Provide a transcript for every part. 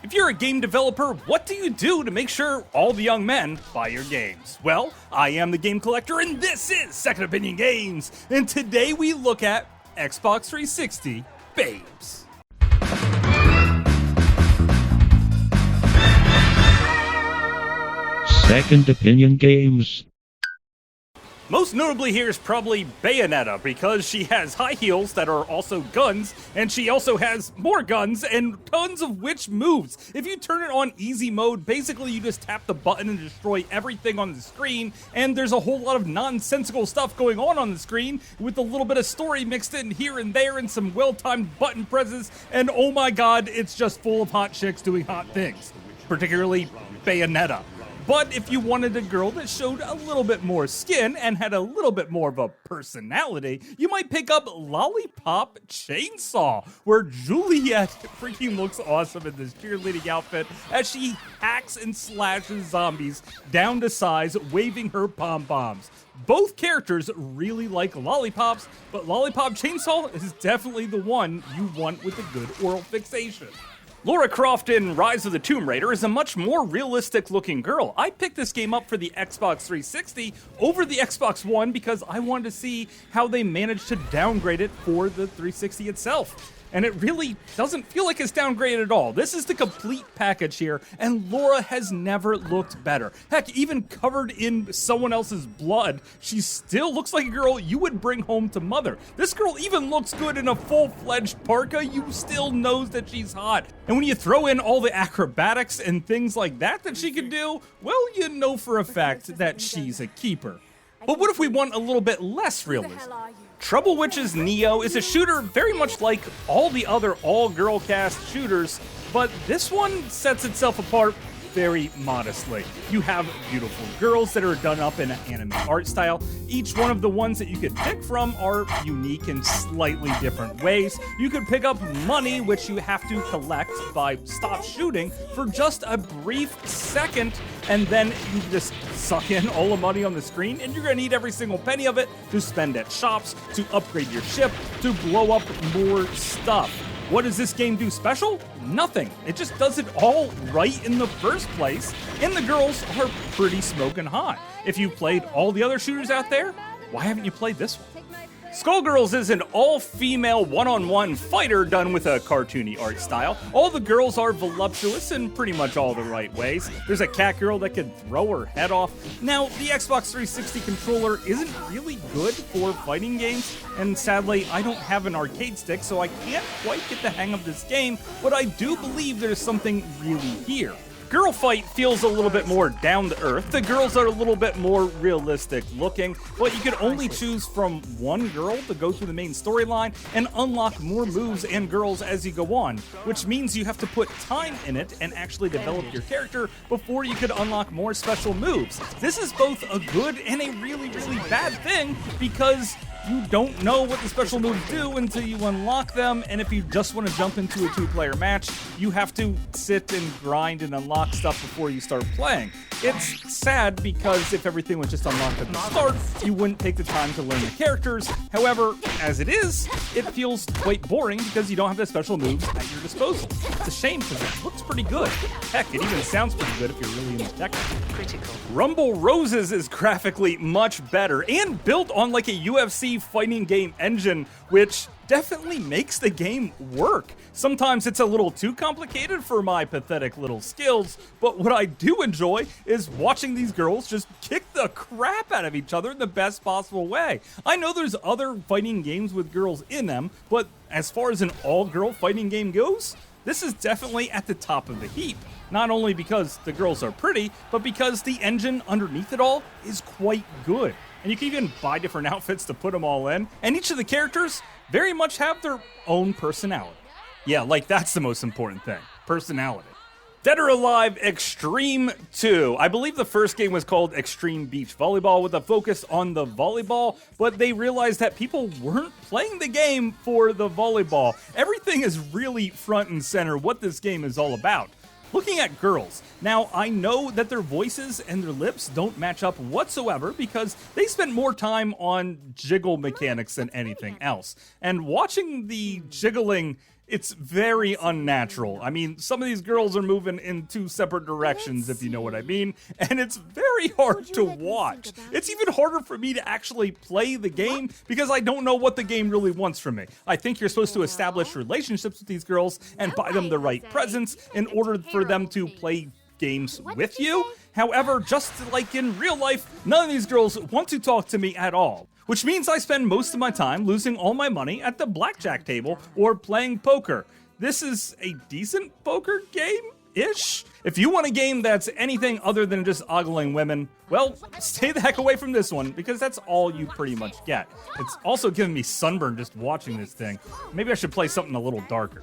If you're a game developer, what do you do to make sure all the young men buy your games? Well, I am the Game Collector, and this is Second Opinion Games, and today we look at Xbox 360 babes. Second Opinion Games. Most notably here is probably Bayonetta, because she has high heels that are also guns, and she also has more guns and tons of witch moves. If you turn it on easy mode, basically you just tap the button and destroy everything on the screen, and there's a whole lot of nonsensical stuff going on the screen, with a little bit of story mixed in here and there, and some well-timed button presses, and oh my god, it's just full of hot chicks doing hot things. Particularly Bayonetta. But if you wanted a girl that showed a little bit more skin and had a little bit more of a personality, you might pick up Lollipop Chainsaw, where Juliet freaking looks awesome in this cheerleading outfit as she hacks and slashes zombies down to size, waving her pom-poms. Both characters really like lollipops, but Lollipop Chainsaw is definitely the one you want with a good oral fixation. Lara Croft in Rise of the Tomb Raider is a much more realistic looking girl. I picked this game up for the Xbox 360 over the Xbox One because I wanted to see how they managed to downgrade it for the 360 itself. And it really doesn't feel like it's downgraded at all. This is the complete package here, and Lara has never looked better. Heck, even covered in someone else's blood, she still looks like a girl you would bring home to mother. This girl even looks good in a full-fledged parka. You still knows that she's hot. And when you throw in all the acrobatics and things like that she can do, well, you know for a fact that she's a keeper. But what if we want a little bit less realism? Trouble Witch's Neo is a shooter very much like all the other all-girl cast shooters, but this one sets itself apart very modestly. You have beautiful girls that are done up in an anime art style. Each one of the ones that you could pick from are unique in slightly different ways. You could pick up money, which you have to collect by stop shooting for just a brief second, and then you just suck in all the money on the screen, and you're gonna need every single penny of it to spend at shops, to upgrade your ship, to blow up more stuff. What does this game do special? Nothing. It just does it all right in the first place, and the girls are pretty smoking hot. If you played all the other shooters out there, why haven't you played this one? Skullgirls is an all-female one-on-one fighter done with a cartoony art style. All the girls are voluptuous in pretty much all the right ways. There's a cat girl that can throw her head off. Now, the Xbox 360 controller isn't really good for fighting games, and sadly, I don't have an arcade stick, so I can't quite get the hang of this game, but I do believe there's something really here. Girl Fight feels a little bit more down to earth. The girls are a little bit more realistic looking, but you can only choose from one girl to go through the main storyline and unlock more moves and girls as you go on, which means you have to put time in it and actually develop your character before you could unlock more special moves. This is both a good and a really, really bad thing because you don't know what the special moves do until you unlock them, and if you just want to jump into a two-player match, you have to sit and grind and unlock stuff before you start playing. It's sad because if everything was just unlocked at the start, you wouldn't take the time to learn the characters. However, as it is, it feels quite boring because you don't have the special moves at your disposal. It's a shame because it looks pretty good. Heck, it even sounds pretty good if you're really into technical. Critical. Rumble Roses is graphically much better and built on like a UFC fighting game engine, which definitely makes the game work. Sometimes it's a little too complicated for my pathetic little skills, but what I do enjoy is watching these girls just kick the crap out of each other in the best possible way. I know there's other fighting games with girls in them, but as far as an all-girl fighting game goes, this is definitely at the top of the heap. Not only because the girls are pretty, but because the engine underneath it all is quite good. And you can even buy different outfits to put them all in. And each of the characters very much have their own personality. Yeah, like that's the most important thing. Personality. Dead or Alive Xtreme 2. I believe the first game was called Xtreme Beach Volleyball with a focus on the volleyball, but they realized that people weren't playing the game for the volleyball. Everything is really front and center what this game is all about. Looking at girls. Now, I know that their voices and their lips don't match up whatsoever because they spent more time on jiggle mechanics than anything else. And watching the jiggling It's very unnatural. I mean, some of these girls are moving in two separate directions, if you know what I mean, and it's very hard to watch. It's even harder for me to actually play the game because I don't know what the game really wants from me. I think you're supposed to establish relationships with these girls and buy them the right presents in order for them to play games with you. However, just like in real life, none of these girls want to talk to me at all. Which means I spend most of my time losing all my money at the blackjack table or playing poker. This is a decent poker game-ish. If you want a game that's anything other than just ogling women, well, stay the heck away from this one because that's all you pretty much get. It's also giving me sunburn just watching this thing. Maybe I should play something a little darker.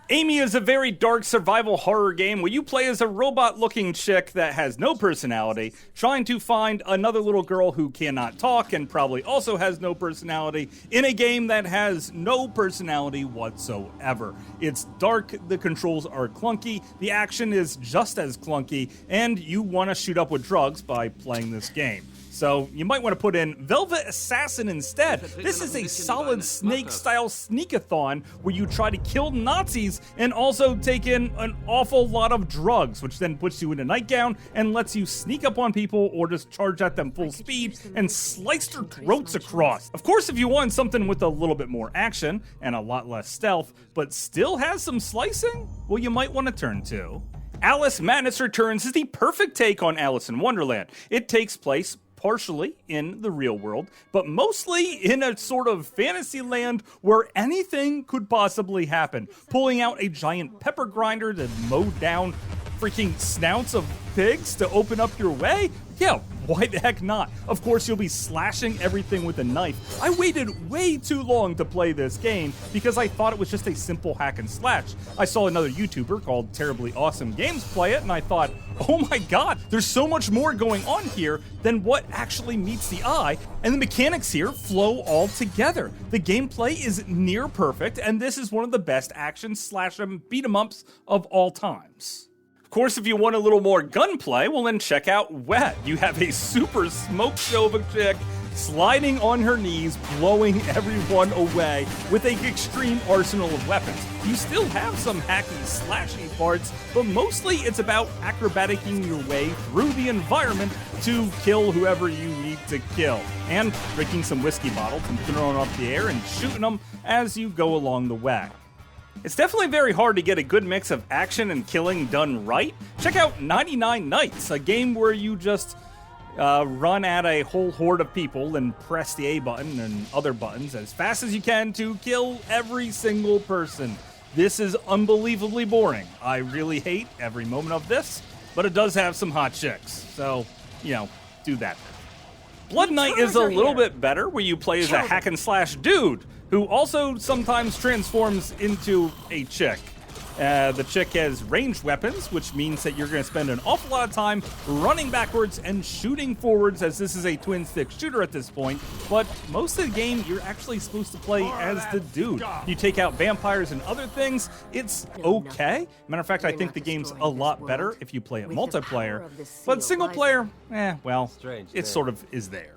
Amy is a very dark survival horror game where you play as a robot-looking chick that has no personality, trying to find another little girl who cannot talk and probably also has no personality in a game that has no personality whatsoever. It's dark, the controls are clunky, the action is just as clunky, and you want to shoot up with drugs by playing this game. So you might want to put in Velvet Assassin instead. This is a solid Snake-style sneak-a-thon where you try to kill Nazis and also take in an awful lot of drugs, which then puts you in a nightgown and lets you sneak up on people or just charge at them full speed and slice their throats across. Of course, if you want something with a little bit more action and a lot less stealth, but still has some slicing, well, you might want to turn to Alice Madness Returns is the perfect take on Alice in Wonderland. It takes place partially in the real world, but mostly in a sort of fantasy land where anything could possibly happen. Pulling out a giant pepper grinder to mow down freaking snouts of pigs to open up your way? Yeah, why the heck not? Of course, you'll be slashing everything with a knife. I waited way too long to play this game because I thought it was just a simple hack and slash. I saw another YouTuber called Terribly Awesome Games play it, and I thought, oh my god, there's so much more going on here than what actually meets the eye, and the mechanics here flow all together. The gameplay is near perfect, and this is one of the best action slash beat 'em ups of all times. Of course, if you want a little more gunplay, well then check out Wet. You have a super smoke show of a chick sliding on her knees, blowing everyone away with an extreme arsenal of weapons. You still have some hacky, slashy parts, but mostly it's about acrobaticing your way through the environment to kill whoever you need to kill, and drinking some whiskey bottles and throwing them up the air and shooting them as you go along the way. It's definitely very hard to get a good mix of action and killing done right. Check out 99 Nights, a game where you just run at a whole horde of people and press the A button and other buttons as fast as you can to kill every single person. This is unbelievably boring. I really hate every moment of this, but it does have some hot chicks, so, you know, do that. Blood Knight is a little bit better, where you play as a hack and slash dude who also sometimes transforms into a chick. The chick has ranged weapons, which means that you're going to spend an awful lot of time running backwards and shooting forwards, as this is a twin-stick shooter at this point. But most of the game, you're actually supposed to play as the dude. You take out vampires and other things, it's okay. Matter of fact, I think the game's a lot better if you play it multiplayer. But single player, well, it sort of is there.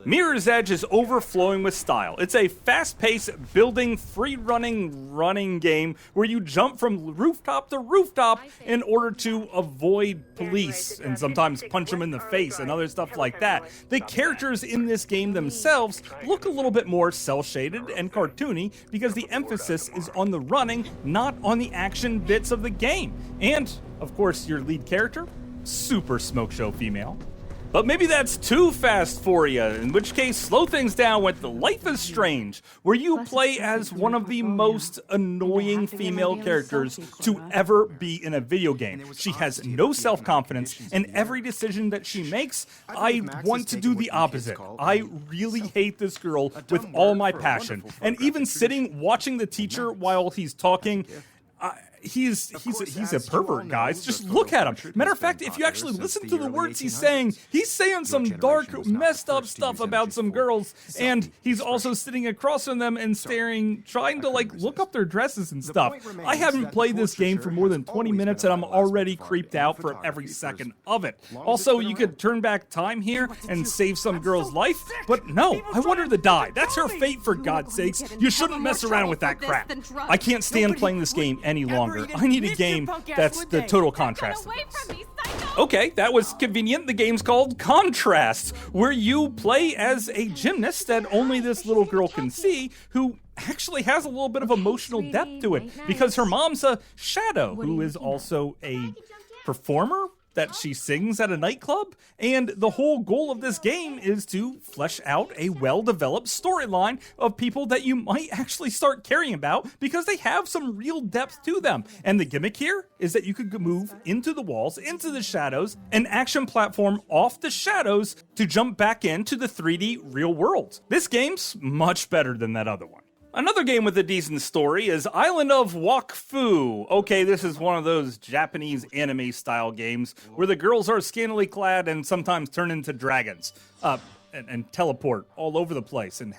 Mirror's Edge is overflowing with style. It's a fast-paced, building, free-running, running game where you jump from rooftop to rooftop in order to avoid police and sometimes punch them in the face and other stuff like that. The characters in this game themselves look a little bit more cel-shaded and cartoony because the emphasis is on the running, not on the action bits of the game. And, of course, your lead character, super smoke show female. But maybe that's too fast for you, in which case slow things down with Life is Strange, where you play as one of the most annoying female characters to ever be in a video game. She has no self-confidence, and every decision that she makes, I want to do the opposite. I really hate this girl with all my passion. And even sitting watching the teacher while he's talking, he's a pervert, guys. Just look at him. Matter of fact, if you actually listen to the words he's saying some dark, messed up stuff about some girls, and he's also sitting across from them and staring, trying to like look up their dresses and stuff. I haven't played this game for more than 20 minutes and I'm already creeped out for every second of it. Also, you could turn back time here and save some girl's life, but no, I want her to die. That's her fate, for God's sakes. You shouldn't mess around with that crap. I can't stand playing this game any longer. I need a game that's the total contrast to this. Okay, that was convenient. The game's called Contrast, where you play as a gymnast that only this little girl can see, who actually has a little bit of emotional depth to it, because her mom's a shadow who is also a performer that she sings at a nightclub, and the whole goal of this game is to flesh out a well-developed storyline of people that you might actually start caring about because they have some real depth to them. And the gimmick here is that you could move into the walls, into the shadows, and action platform off the shadows to jump back into the 3D real world. This game's much better than that other one. Another game with a decent story is Island of Wakfu. Okay, this is one of those Japanese anime-style games where the girls are scantily clad and sometimes turn into dragons. And teleport all over the place and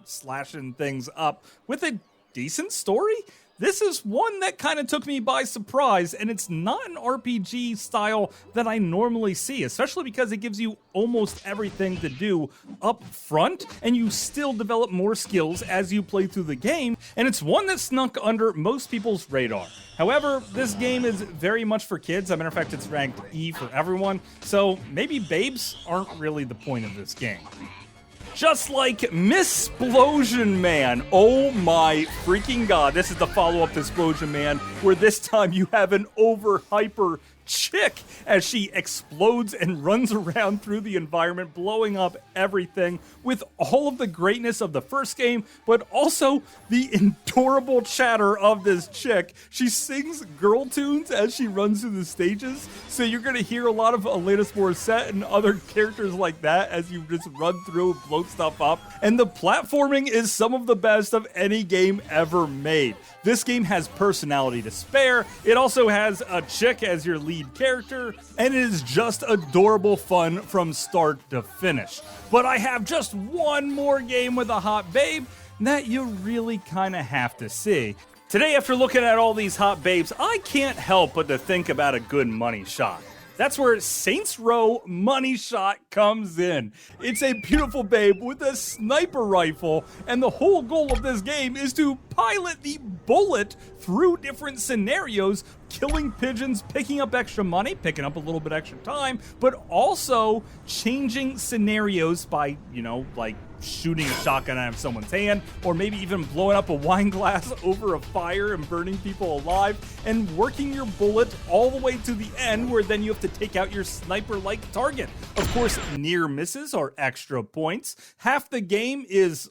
slashing things up with a decent story. This is one that kind of took me by surprise, and it's not an RPG style that I normally see, especially because it gives you almost everything to do up front, and you still develop more skills as you play through the game, and it's one that snuck under most people's radar. However, this game is very much for kids. As a matter of fact, it's ranked E for everyone, so maybe babes aren't really the point of this game. Just like Splosion Man. Oh my freaking god. This is the follow-up to Splosion Man, where this time you have an over-hyper chick as she explodes and runs around through the environment, blowing up everything with all of the greatness of the first game, but also the adorable chatter of this chick. She sings girl tunes as she runs through the stages, so you're going to hear a lot of Alanis Morissette and other characters like that as you just run through and blow stuff up. And the platforming is some of the best of any game ever made. This game has personality to spare. It also has a chick as your lead character, and it is just adorable fun from start to finish. But I have just one more game with a hot babe that you really kind of have to see. Today, after looking at all these hot babes, I can't help but to think about a good money shot. That's where Saints Row Money Shot comes in. It's a beautiful babe with a sniper rifle, and the whole goal of this game is to pilot the bullet through different scenarios, killing pigeons, picking up extra money, picking up a little bit extra time, but also changing scenarios by, like shooting a shotgun out of someone's hand, or maybe even blowing up a wine glass over a fire and burning people alive, and working your bullet all the way to the end, where then you have to take out your sniper-like target. Of course, near misses are extra points. Half the game is,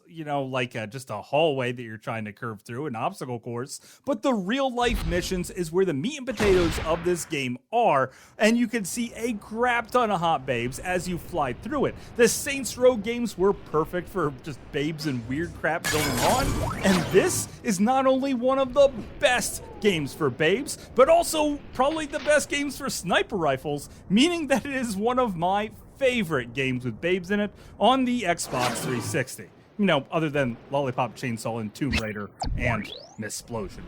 just a hallway that you're trying to curve through, an obstacle course, but the real-life missions is where the meat and potatoes of this game are, and you can see a crap ton of hot babes as you fly through it. The Saints Row games were perfect for just babes and weird crap going on, and this is not only one of the best games for babes, but also probably the best games for sniper rifles, meaning that it is one of my favorite games with babes in it on the Xbox 360. Other than Lollipop Chainsaw and Tomb Raider and Splosion.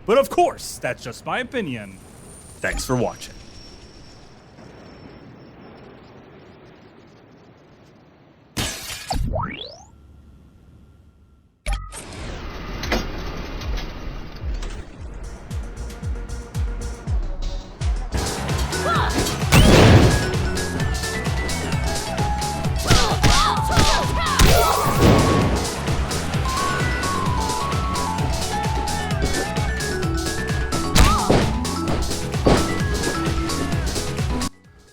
But of course, that's just my opinion. Thanks for watching.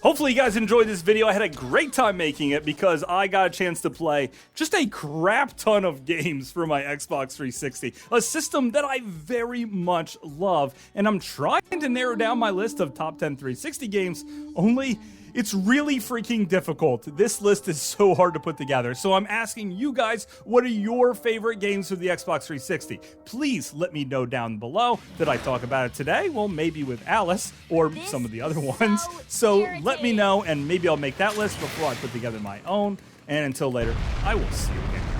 Hopefully you guys enjoyed this video. I had a great time making it because I got a chance to play just a crap ton of games for my Xbox 360, a system that I very much love, and I'm trying to narrow down my list of top 10 360 games, only It's really freaking difficult. This list is so hard to put together. So I'm asking you guys, what are your favorite games for the Xbox 360? Please let me know down below. Did I talk about it today? Well, maybe with Alice or some of the other ones. So let me know, and maybe I'll make that list before I put together my own. And until later, I will see you again.